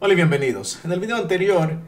Hola y bienvenidos. En el video anterior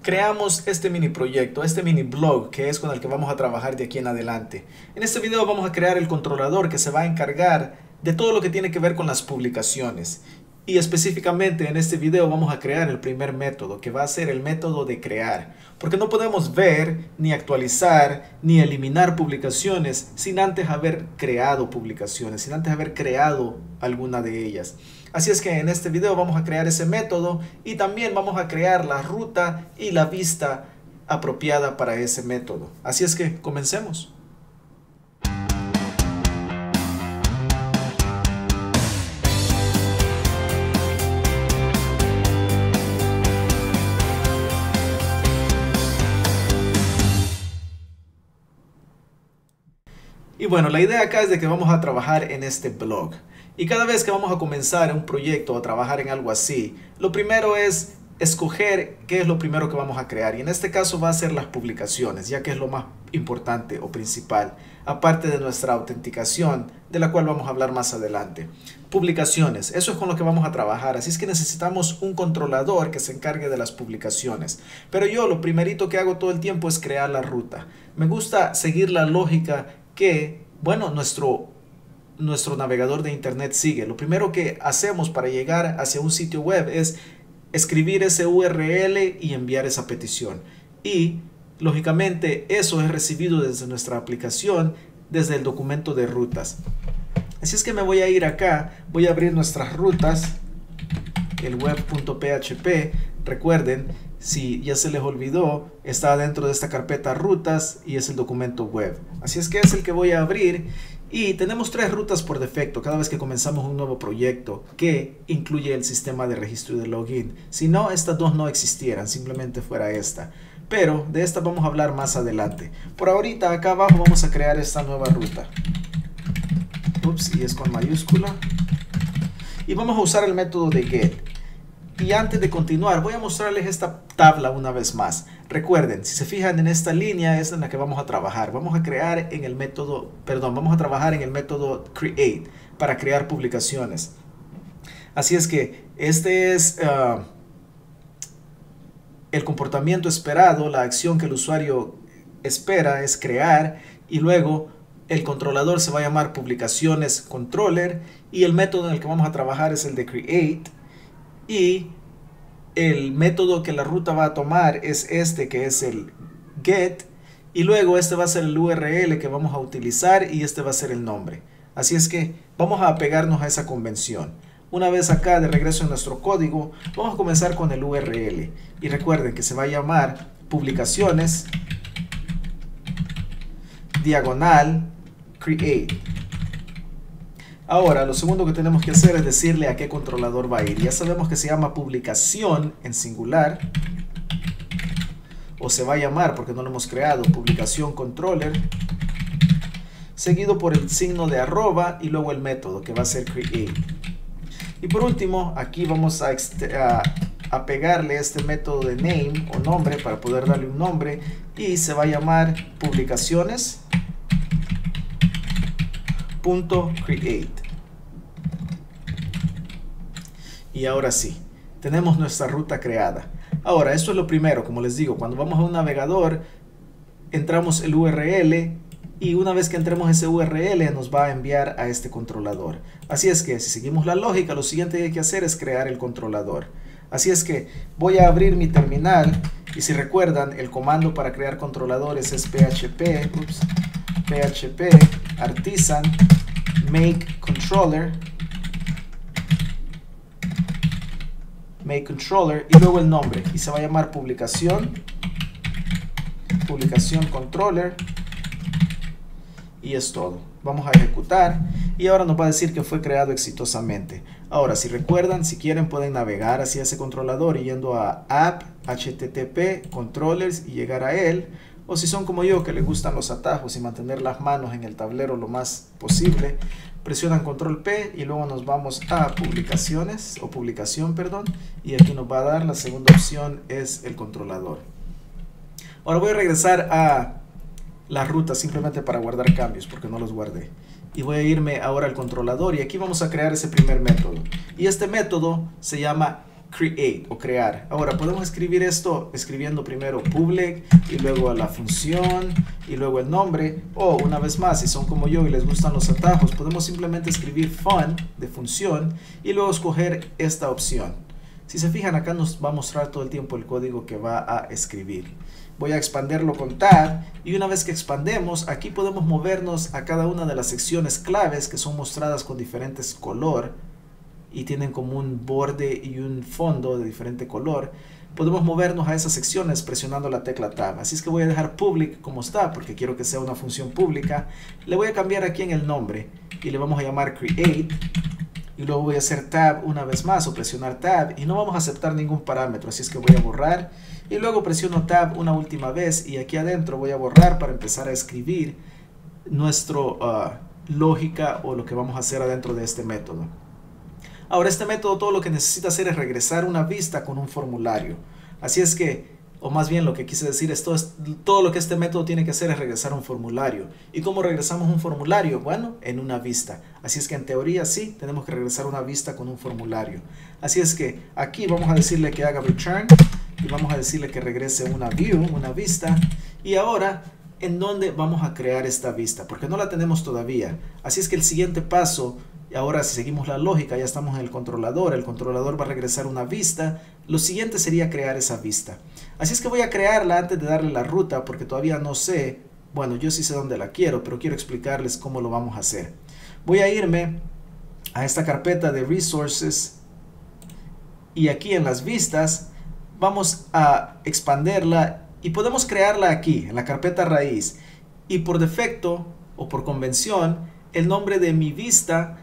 creamos este mini proyecto, este mini blog que es con el que vamos a trabajar de aquí en adelante. En este video vamos a crear el controlador que se va a encargar de todo lo que tiene que ver con las publicaciones. Y específicamente en este video vamos a crear el primer método, que va a ser el método de crear. Porque no podemos ver, ni actualizar, ni eliminar publicaciones sin antes haber creado publicaciones, sin antes haber creado alguna de ellas. Así es que en este video vamos a crear ese método y también vamos a crear la ruta y la vista apropiada para ese método. Así es que comencemos. Y bueno, la idea acá es de que vamos a trabajar en este blog. Y cada vez que vamos a comenzar un proyecto o a trabajar en algo así, lo primero es escoger qué es lo primero que vamos a crear. Y en este caso va a ser las publicaciones, ya que es lo más importante o principal, aparte de nuestra autenticación, de la cual vamos a hablar más adelante. Publicaciones, eso es con lo que vamos a trabajar. Así es que necesitamos un controlador que se encargue de las publicaciones. Pero yo lo primerito que hago todo el tiempo es crear la ruta. Me gusta seguir la lógica que, bueno, nuestro navegador de internet sigue. Lo primero que hacemos para llegar hacia un sitio web es escribir ese URL y enviar esa petición. Y lógicamente eso es recibido desde nuestra aplicación, desde el documento de rutas. Así es que me voy a ir acá, voy a abrir nuestras rutas, el web.php. Recuerden, si ya se les olvidó, está dentro de esta carpeta rutas y es el documento web. Así es que es el que voy a abrir. Y tenemos tres rutas por defecto cada vez que comenzamos un nuevo proyecto que incluye el sistema de registro y de login. Si no, estas dos no existieran, simplemente fuera esta. Pero de esta vamos a hablar más adelante. Por ahorita acá abajo vamos a crear esta nueva ruta. Ups, y es con mayúscula. Y vamos a usar el método de get. Y antes de continuar, voy a mostrarles esta tabla una vez más. Recuerden, si se fijan en esta línea es en la que vamos a trabajar. Vamos a crear en el método, vamos a trabajar en el método create para crear publicaciones. Así es que este es el comportamiento esperado, la acción que el usuario espera es crear, y luego el controlador se va a llamar publicaciones controller y el método en el que vamos a trabajar es el de create. Y el método que la ruta va a tomar es este, que es el get, y luego este va a ser el URL que vamos a utilizar y este va a ser el nombre. Así es que vamos a apegarnos a esa convención. Una vez acá de regreso en nuestro código, vamos a comenzar con el URL. Y recuerden que se va a llamar publicaciones diagonal create. Ahora, lo segundo que tenemos que hacer es decirle a qué controlador va a ir. Ya sabemos que se llama publicación en singular, o se va a llamar, porque no lo hemos creado, publicación controller, seguido por el signo de arroba y luego el método que va a ser create. Y por último, aquí vamos a pegarle este método de name o nombre para poder darle un nombre, y se va a llamar publicaciones.create. Y ahora sí, tenemos nuestra ruta creada. Ahora, esto es lo primero, como les digo, cuando vamos a un navegador, entramos el URL y una vez que entremos ese URL nos va a enviar a este controlador. Así es que si seguimos la lógica, lo siguiente que hay que hacer es crear el controlador. Así es que voy a abrir mi terminal y si recuerdan, el comando para crear controladores es php artisan make controller y luego el nombre, y se va a llamar publicación controller, y es todo. Vamos a ejecutar y ahora nos va a decir que fue creado exitosamente. Ahora, si recuerdan, si quieren pueden navegar hacia ese controlador yendo a app http controllers y llegar a él. O si son como yo, que les gustan los atajos y mantener las manos en el tablero lo más posible, presionan control P y luego nos vamos a publicaciones o publicación, perdón, y aquí nos va a dar la segunda opción, es el controlador. Ahora voy a regresar a la ruta simplemente para guardar cambios porque no los guardé. y voy a irme ahora al controlador y aquí vamos a crear ese primer método, y este método se llama create o crear. Ahora podemos escribir esto escribiendo primero public y luego la función y luego el nombre, o una vez más, si son como yo y les gustan los atajos, podemos simplemente escribir fun de función y luego escoger esta opción. Si se fijan, acá nos va a mostrar todo el tiempo el código que va a escribir. Voy a expanderlo con tab, y una vez que expandemos, aquí podemos movernos a cada una de las secciones claves que son mostradas con diferentes color y tienen como un borde y un fondo de diferente color. Podemos movernos a esas secciones presionando la tecla tab. Así es que voy a dejar public como está porque quiero que sea una función pública. Le voy a cambiar aquí en el nombre y le vamos a llamar create. Y luego voy a hacer tab una vez más o presionar tab y no vamos a aceptar ningún parámetro, así es que voy a borrar y luego presiono tab una última vez y aquí adentro voy a borrar para empezar a escribir nuestro lógica o lo que vamos a hacer adentro de este método. Ahora este método todo lo que necesita hacer es regresar una vista con un formulario, así es que, o más bien lo que quise decir es todo lo que este método tiene que hacer es regresar un formulario. ¿Y cómo regresamos un formulario? Bueno, en una vista. Así es que en teoría sí, tenemos que regresar una vista con un formulario. Así es que aquí vamos a decirle que haga return y vamos a decirle que regrese una view, una vista. Y ahora, ¿en dónde vamos a crear esta vista? Porque no la tenemos todavía. Así es que el siguiente paso, y ahora si seguimos la lógica, ya estamos en el controlador va a regresar una vista. Lo siguiente sería crear esa vista. Así es que voy a crearla antes de darle la ruta porque todavía no sé, bueno, yo sí sé dónde la quiero, pero quiero explicarles cómo lo vamos a hacer. Voy a irme a esta carpeta de resources y aquí en las vistas vamos a expandirla y podemos crearla aquí en la carpeta raíz y por defecto o por convención el nombre de mi vista,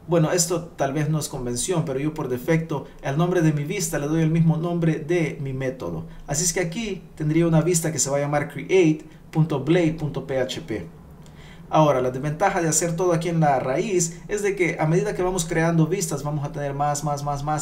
bueno, esto tal vez no es convención, pero yo por defecto al nombre de mi vista le doy el mismo nombre de mi método. Así es que aquí tendría una vista que se va a llamar create.blade.php. Ahora, la desventaja de hacer todo aquí en la raíz es de que a medida que vamos creando vistas vamos a tener más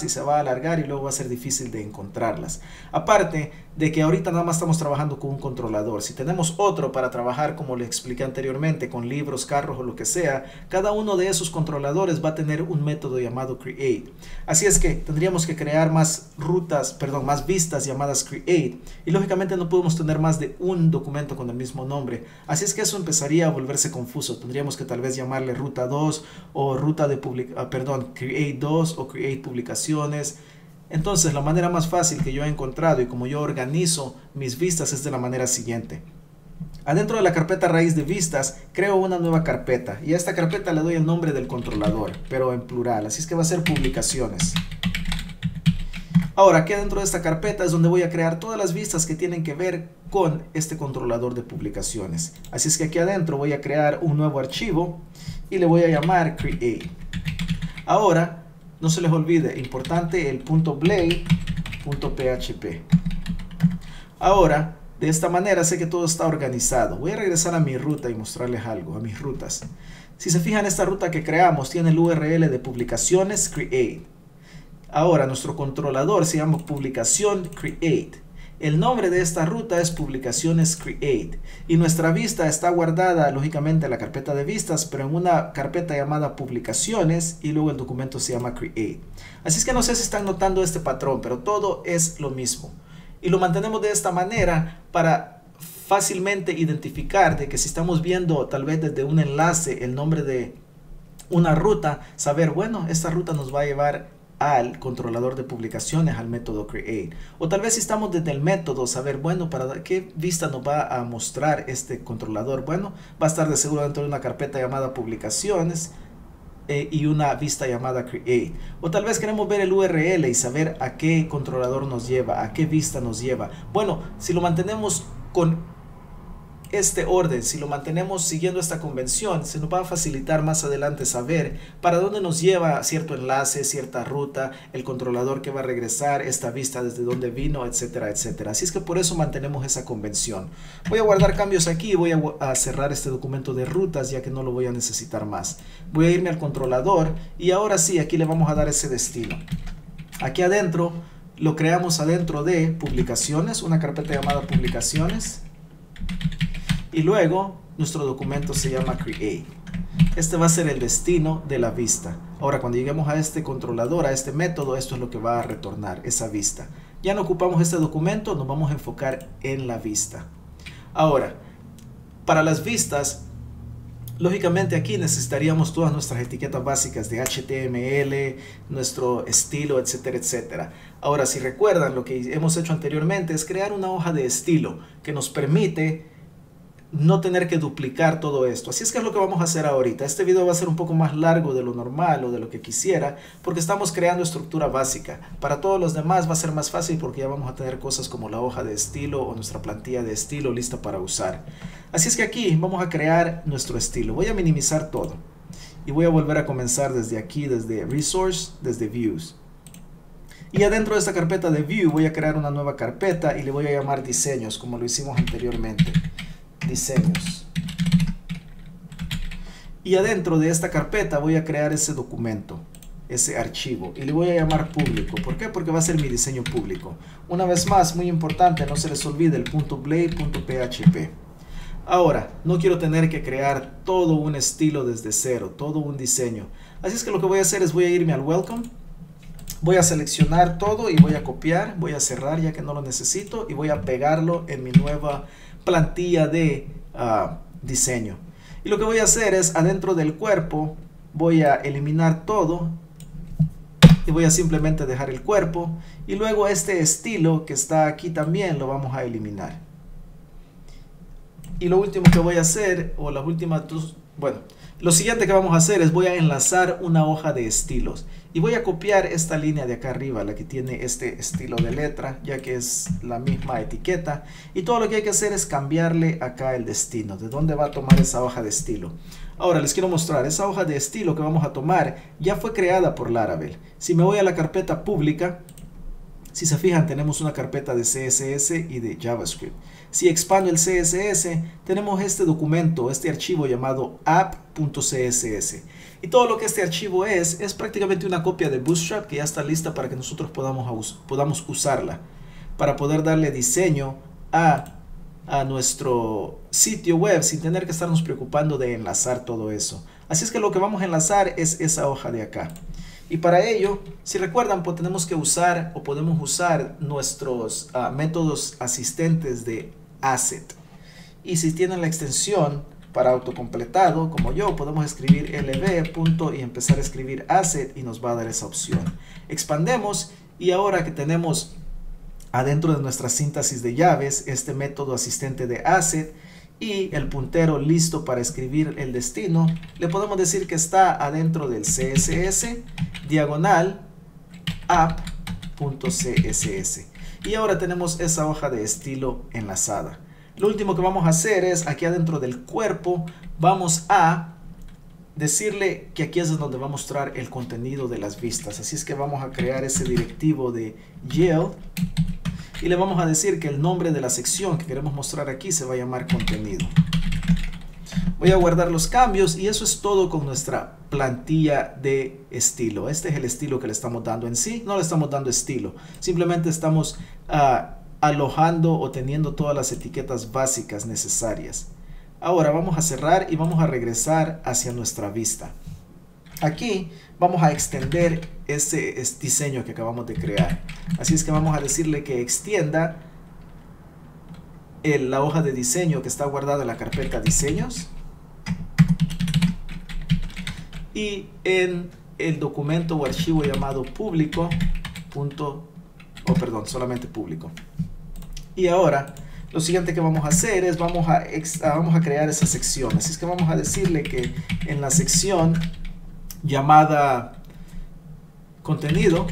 y se va a alargar y luego va a ser difícil de encontrarlas. Aparte de que ahorita nada más estamos trabajando con un controlador. Si tenemos otro para trabajar, como les expliqué anteriormente, con libros, carros o lo que sea, cada uno de esos controladores va a tener un método llamado create. Así es que tendríamos que crear más vistas llamadas create y lógicamente no podemos tener más de un documento con el mismo nombre. Así es que eso empezaría a volverse confuso. Tendríamos que tal vez llamarle ruta 2 o ruta de create 2 o create publicaciones. Entonces la manera más fácil que yo he encontrado y como yo organizo mis vistas es de la manera siguiente. Adentro de la carpeta raíz de vistas creo una nueva carpeta y a esta carpeta le doy el nombre del controlador, pero en plural, así es que va a ser publicaciones. Ahora aquí adentro de esta carpeta es donde voy a crear todas las vistas que tienen que ver con este controlador de publicaciones. Así es que aquí adentro voy a crear un nuevo archivo y le voy a llamar create. Ahora no se les olvide, importante el .blade.php. Ahora, de esta manera sé que todo está organizado. Voy a regresar a mi ruta y mostrarles algo, a mis rutas. Si se fijan, esta ruta que creamos tiene el URL de publicaciones create. Ahora, nuestro controlador se llama publicación create. El nombre de esta ruta es publicaciones create y nuestra vista está guardada lógicamente en la carpeta de vistas, pero en una carpeta llamada publicaciones y luego el documento se llama create. Así es que no sé si están notando este patrón, pero todo es lo mismo. Y lo mantenemos de esta manera para fácilmente identificar de que si estamos viendo tal vez desde un enlace el nombre de una ruta, saber, bueno, esta ruta nos va a llevar al controlador de publicaciones, al método create. O tal vez si estamos desde el método, saber, bueno, para qué vista nos va a mostrar este controlador. Bueno, va a estar de seguro dentro de una carpeta llamada publicaciones y una vista llamada create. O tal vez queremos ver el URL y saber a qué controlador nos lleva, a qué vista nos lleva. Bueno, si lo mantenemos con este orden, si lo mantenemos siguiendo esta convención, se nos va a facilitar más adelante saber para dónde nos lleva cierto enlace, cierta ruta, el controlador que va a regresar, esta vista desde dónde vino, etcétera, etcétera. Así es que por eso mantenemos esa convención. Voy a guardar cambios aquí y voy a cerrar este documento de rutas ya que no lo voy a necesitar más. Voy a irme al controlador y ahora sí, aquí le vamos a dar ese destino. Aquí adentro, lo creamos adentro de publicaciones, una carpeta llamada publicaciones. Y luego nuestro documento se llama create. Este va a ser el destino de la vista. Ahora cuando lleguemos a este controlador, a este método, esto es lo que va a retornar, esa vista. Ya no ocupamos este documento, nos vamos a enfocar en la vista. Ahora, para las vistas, lógicamente aquí necesitaríamos todas nuestras etiquetas básicas de HTML, nuestro estilo, etcétera, etcétera. Ahora, si recuerdan, lo que hemos hecho anteriormente es crear una hoja de estilo que nos permite no tener que duplicar todo esto. Así es que es lo que vamos a hacer ahorita. Este video va a ser un poco más largo de lo normal o de lo que quisiera, porque estamos creando estructura básica. Para todos los demás va a ser más fácil porque ya vamos a tener cosas como la hoja de estilo o nuestra plantilla de estilo lista para usar. Así es que aquí vamos a crear nuestro estilo. Voy a minimizar todo y voy a volver a comenzar desde aquí, desde Resource, desde Views. Y adentro de esta carpeta de View voy a crear una nueva carpeta y le voy a llamar Diseños, como lo hicimos anteriormente. Diseños. Y adentro de esta carpeta voy a crear ese documento, ese archivo, y le voy a llamar público. ¿Por qué? Porque va a ser mi diseño público. Una vez más, muy importante, no se les olvide el .blade.php. Ahora, no quiero tener que crear todo un estilo desde cero, todo un diseño. Así es que lo que voy a hacer es voy a irme al Welcome, voy a seleccionar todo y voy a copiar, voy a cerrar ya que no lo necesito y voy a pegarlo en mi nueva plantilla de diseño. Y lo que voy a hacer es adentro del cuerpo voy a eliminar todo y voy a simplemente dejar el cuerpo, y luego este estilo que está aquí también lo vamos a eliminar. Y lo último que voy a hacer, o las últimas dos, bueno, lo siguiente que vamos a hacer es voy a enlazar una hoja de estilos y voy a copiar esta línea de acá arriba, la que tiene este estilo de letra, ya que es la misma etiqueta, y todo lo que hay que hacer es cambiarle acá el destino, de dónde va a tomar esa hoja de estilo. Ahora les quiero mostrar, esa hoja de estilo que vamos a tomar ya fue creada por Laravel. Si me voy a la carpeta pública, si se fijan, tenemos una carpeta de CSS y de JavaScript. Si expando el CSS, tenemos este documento, este archivo llamado app.css. Y todo lo que este archivo es prácticamente una copia de Bootstrap que ya está lista para que nosotros podamos usarla, para poder darle diseño a nuestro sitio web sin tener que estarnos preocupando de enlazar todo eso. Así es que lo que vamos a enlazar es esa hoja de acá. Y para ello, si recuerdan, pues tenemos que usar o podemos usar nuestros métodos asistentes de asset. Y si tienen la extensión para autocompletado, como yo, podemos escribir lb. Y empezar a escribir asset y nos va a dar esa opción. Expandemos y ahora que tenemos adentro de nuestra síntesis de llaves este método asistente de asset y el puntero listo para escribir el destino, le podemos decir que está adentro del CSS diagonal app.css. Y ahora tenemos esa hoja de estilo enlazada. Lo último que vamos a hacer es aquí adentro del cuerpo vamos a decirle que aquí es donde va a mostrar el contenido de las vistas. Así es que vamos a crear ese directivo de yield y le vamos a decir que el nombre de la sección que queremos mostrar aquí se va a llamar contenido. Voy a guardar los cambios y eso es todo con nuestra plantilla de estilo. Este es el estilo que le estamos dando en sí. No le estamos dando estilo, simplemente estamos alojando o teniendo todas las etiquetas básicas necesarias. Ahora vamos a cerrar y vamos a regresar hacia nuestra vista. Aquí vamos a extender ese diseño que acabamos de crear. Así es que vamos a decirle que extienda la hoja de diseño que está guardada en la carpeta diseños. Y en el documento o archivo llamado público, solamente público. Y ahora lo siguiente que vamos a hacer es vamos a crear esa sección. Así es que vamos a decirle que en la sección llamada contenido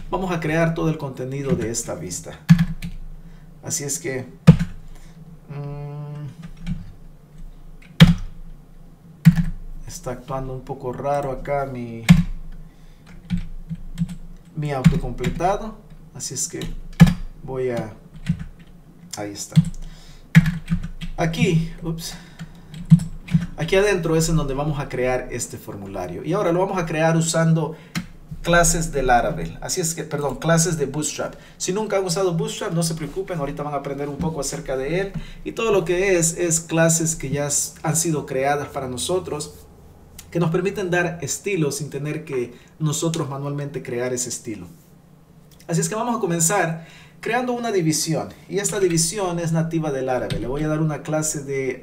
vamos a crear todo el contenido de esta vista. Así es que está actuando un poco raro acá mi autocompletado. Así es que voy a... Ahí está. Aquí adentro es en donde vamos a crear este formulario. Y ahora lo vamos a crear usando clases de Laravel. Así es que, perdón, clases de Bootstrap. Si nunca han usado Bootstrap, no se preocupen. Ahorita van a aprender un poco acerca de él. Y todo lo que es clases que ya han sido creadas para nosotros. que nos permiten dar estilos sin tener que nosotros manualmente crear ese estilo. Así es que vamos a comenzar creando una división, y esta división es nativa del árabe. Le voy a dar una clase de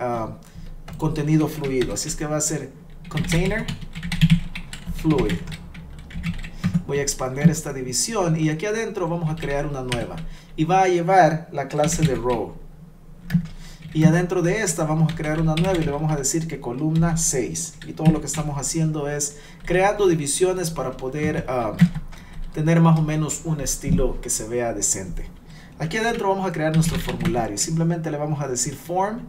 contenido fluido, así es que va a ser container fluid. Voy a expandir esta división y aquí adentro vamos a crear una nueva y va a llevar la clase de row, y adentro de esta vamos a crear una nueva y le vamos a decir que columna 6, y todo lo que estamos haciendo es creando divisiones para poder tener más o menos un estilo que se vea decente. Aquí adentro vamos a crear nuestro formulario, simplemente le vamos a decir form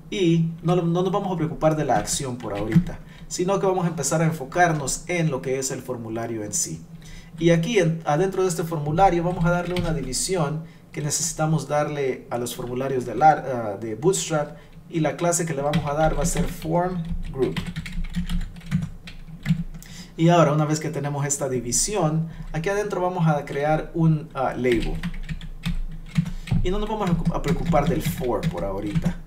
y no nos vamos a preocupar de la acción por ahorita, sino que vamos a empezar a enfocarnos en lo que es el formulario en sí. Y aquí adentro de este formulario vamos a darle una división que necesitamos darle a los formularios de Bootstrap, y la clase que le vamos a dar va a ser form group. Y ahora, una vez que tenemos esta división, aquí adentro vamos a crear un label. Y no nos vamos a preocupar del for por ahorita.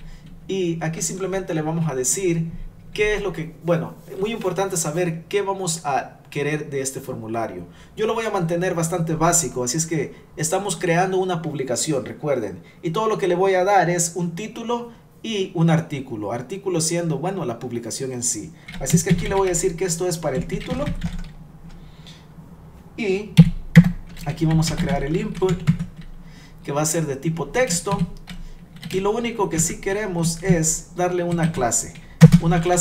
Y aquí simplemente le vamos a decir qué es lo que, bueno, muy importante saber qué vamos a querer de este formulario. Yo lo voy a mantener bastante básico, así es que estamos creando una publicación, recuerden. Y todo lo que le voy a dar es un título y un artículo. Artículo siendo, bueno, la publicación en sí. Así es que aquí le voy a decir que esto es para el título. Y aquí vamos a crear el input, que va a ser de tipo texto. Y lo único que sí queremos es darle una clase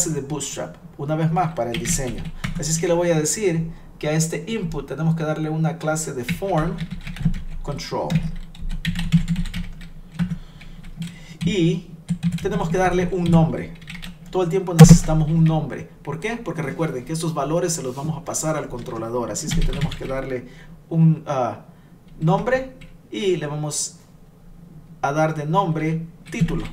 de Bootstrap, una vez más para el diseño. Así es que le voy a decir que a este input tenemos que darle una clase de form control. Y tenemos que darle un nombre. Todo el tiempo necesitamos un nombre. ¿Por qué? Porque recuerden que estos valores se los vamos a pasar al controlador. Así es que tenemos que darle un nombre y le vamos a dar de nombre título.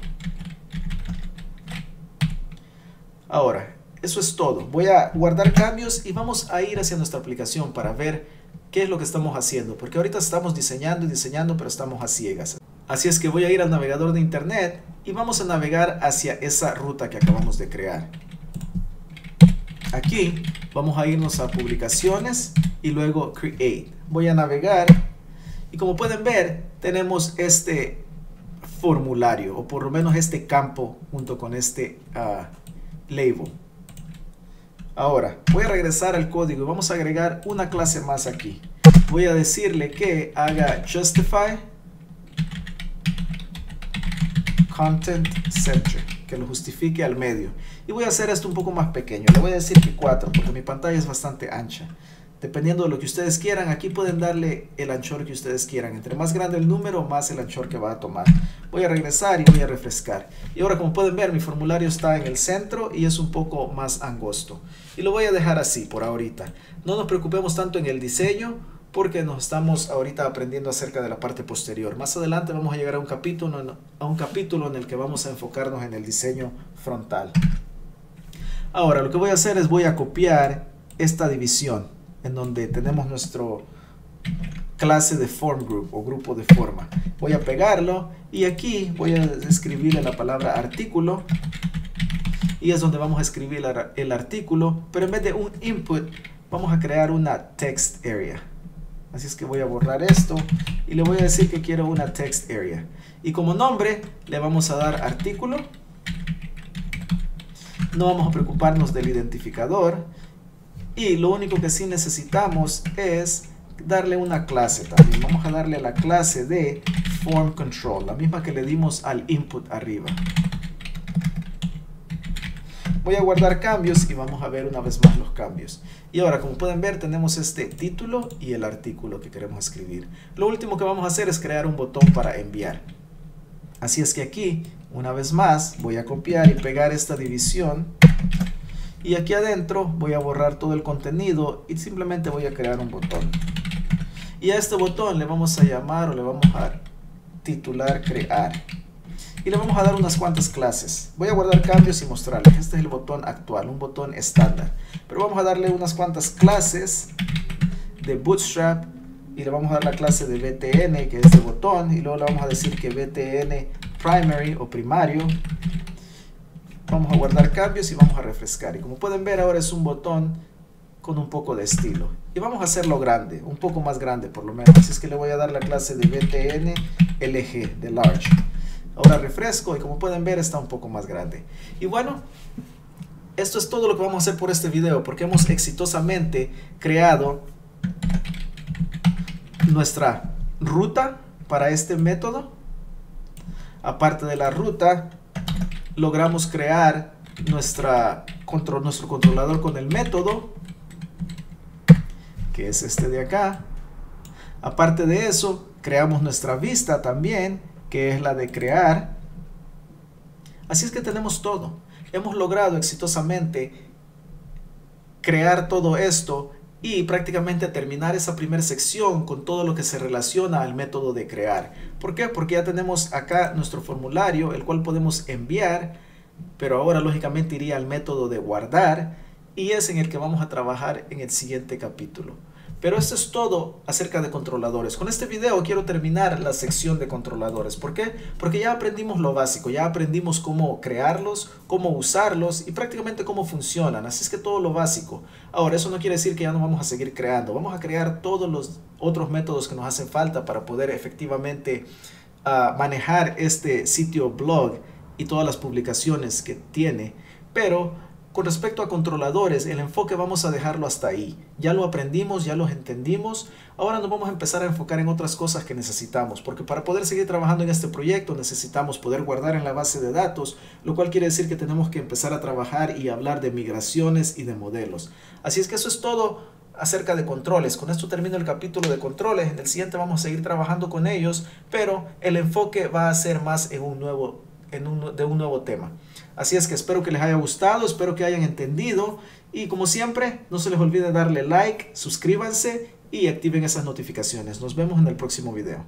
Ahora, eso es todo. Voy a guardar cambios y vamos a ir hacia nuestra aplicación para ver qué es lo que estamos haciendo. Porque ahorita estamos diseñando y diseñando, pero estamos a ciegas. Así es que voy a ir al navegador de internet y vamos a navegar hacia esa ruta que acabamos de crear. Aquí vamos a irnos a publicaciones y luego create. Voy a navegar y como pueden ver tenemos este formulario, o por lo menos este campo junto con este label. Ahora voy a regresar al código y vamos a agregar una clase más aquí. Voy a decirle que haga justify content center, que lo justifique al medio, y voy a hacer esto un poco más pequeño. Le voy a decir que 4 porque mi pantalla es bastante ancha. Dependiendo de lo que ustedes quieran, aquí pueden darle el anchor que ustedes quieran. Entre más grande el número, más el anchor que va a tomar. Voy a regresar y voy a refrescar. Y ahora, como pueden ver, mi formulario está en el centro y es un poco más angosto. Y lo voy a dejar así por ahorita. No nos preocupemos tanto en el diseño porque nos estamos ahorita aprendiendo acerca de la parte posterior. Más adelante vamos a llegar a un capítulo en el que vamos a enfocarnos en el diseño frontal. Ahora, lo que voy a hacer es voy a copiar esta división en donde tenemos nuestro clase de form group o grupo de forma. Voy a pegarlo y aquí voy a escribirle la palabra artículo y es donde vamos a escribir el artículo, pero en vez de un input vamos a crear una text area. Así es que voy a borrar esto y le voy a decir que quiero una text area, y como nombre le vamos a dar artículo. No vamos a preocuparnos del identificador. Y lo único que sí necesitamos es darle una clase también. Vamos a darle la clase de form control, la misma que le dimos al input arriba. Voy a guardar cambios y vamos a ver una vez más los cambios. Y ahora, como pueden ver, tenemos este título y el artículo que queremos escribir. Lo último que vamos a hacer es crear un botón para enviar. Así es que aquí, una vez más, voy a copiar y pegar esta división. Y aquí adentro voy a borrar todo el contenido y simplemente voy a crear un botón. Y a este botón le vamos a llamar, o le vamos a titular crear. Y le vamos a dar unas cuantas clases. Voy a guardar cambios y mostrarles. Este es el botón actual, un botón estándar. Pero vamos a darle unas cuantas clases de Bootstrap. Y le vamos a dar la clase de BTN, que es de botón. Y luego le vamos a decir que BTN primary o primario. Vamos a guardar cambios y vamos a refrescar. Y como pueden ver, ahora es un botón con un poco de estilo. Y vamos a hacerlo grande, un poco más grande por lo menos. Así es que le voy a dar la clase de BTN LG, de Large. Ahora refresco y como pueden ver está un poco más grande. Y bueno, esto es todo lo que vamos a hacer por este video, porque hemos exitosamente creado nuestra ruta para este método. Aparte de la ruta, logramos crear nuestro controlador con el método, que es este de acá. Aparte de eso, creamos nuestra vista también, que es la de crear. Así es que tenemos todo. Hemos logrado exitosamente crear todo esto y prácticamente terminar esa primera sección con todo lo que se relaciona al método de crear. ¿Por qué? Porque ya tenemos acá nuestro formulario, el cual podemos enviar, pero ahora lógicamente iría al método de guardar, y es en el que vamos a trabajar en el siguiente capítulo. Pero esto es todo acerca de controladores. Con este video quiero terminar la sección de controladores. ¿Por qué? Porque ya aprendimos lo básico, ya aprendimos cómo crearlos, cómo usarlos y prácticamente cómo funcionan. Así es que todo lo básico. Ahora, eso no quiere decir que ya no vamos a seguir creando. Vamos a crear todos los otros métodos que nos hacen falta para poder efectivamente manejar este sitio blog y todas las publicaciones que tiene. Pero con respecto a controladores, el enfoque vamos a dejarlo hasta ahí. Ya lo aprendimos, ya los entendimos. Ahora nos vamos a empezar a enfocar en otras cosas que necesitamos. Porque para poder seguir trabajando en este proyecto necesitamos poder guardar en la base de datos. Lo cual quiere decir que tenemos que empezar a trabajar y hablar de migraciones y de modelos. Así es que eso es todo acerca de controles. Con esto termino el capítulo de controles. En el siguiente vamos a seguir trabajando con ellos. Pero el enfoque va a ser más en un nuevo tema. Así es que espero que les haya gustado, espero que hayan entendido y como siempre no se les olvide darle like, suscríbanse y activen esas notificaciones. Nos vemos en el próximo video.